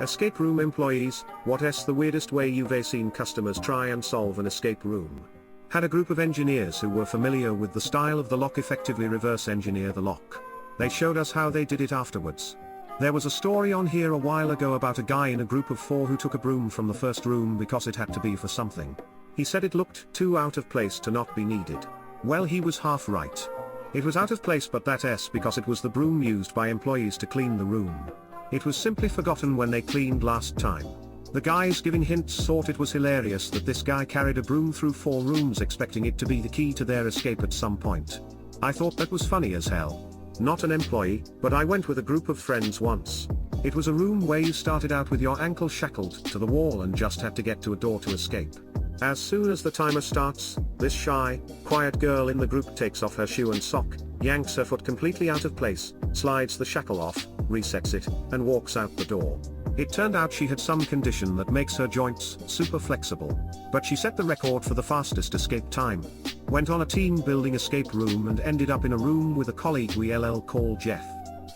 Escape room employees, what's the weirdest way you've seen customers try and solve an escape room? Had a group of engineers who were familiar with the style of the lock effectively reverse engineer the lock. They showed us how they did it afterwards. There was a story on here a while ago about a guy in a group of 4 who took a broom from the first room because it had to be for something. He said it looked too out of place to not be needed. Well, he was half right. It was out of place, but that's because it was the broom used by employees to clean the room. It was simply forgotten when they cleaned last time. The guys giving hints thought it was hilarious that this guy carried a broom through 4 rooms expecting it to be the key to their escape at some point. I thought that was funny as hell. Not an employee, but I went with a group of friends once. It was a room where you started out with your ankle shackled to the wall and just had to get to a door to escape. As soon as the timer starts, this shy, quiet girl in the group takes off her shoe and sock, yanks her foot completely out of place, slides the shackle off, resets it, and walks out the door. It turned out she had some condition that makes her joints super flexible, but she set the record for the fastest escape time. Went on a team building escape room and ended up in a room with a colleague we call Jeff.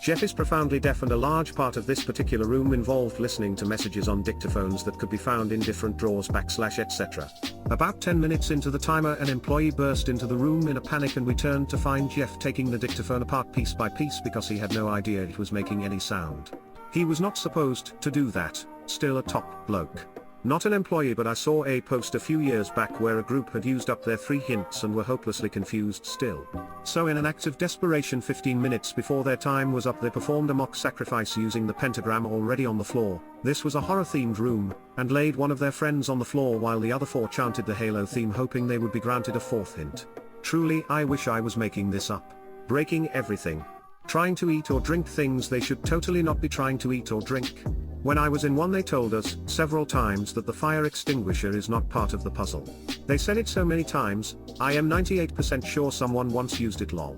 Jeff is profoundly deaf, and a large part of this particular room involved listening to messages on dictaphones that could be found in different drawers etc. About 10 minutes into the timer, an employee burst into the room in a panic, and we turned to find Jeff taking the dictaphone apart piece by piece because he had no idea it was making any sound. He was not supposed to do that, still a top bloke. Not an employee, but I saw a post a few years back where a group had used up their 3 hints and were hopelessly confused still. So in an act of desperation 15 minutes before their time was up, they performed a mock sacrifice using the pentagram already on the floor. This was a horror themed room, and laid one of their friends on the floor while the other 4 chanted the Halo theme, hoping they would be granted a 4th hint. Truly, I wish I was making this up. Breaking everything. Trying to eat or drink things they should totally not be trying to eat or drink. When I was in one, they told us several times that the fire extinguisher is not part of the puzzle. They said it so many times, I am 98% sure someone once used it lol.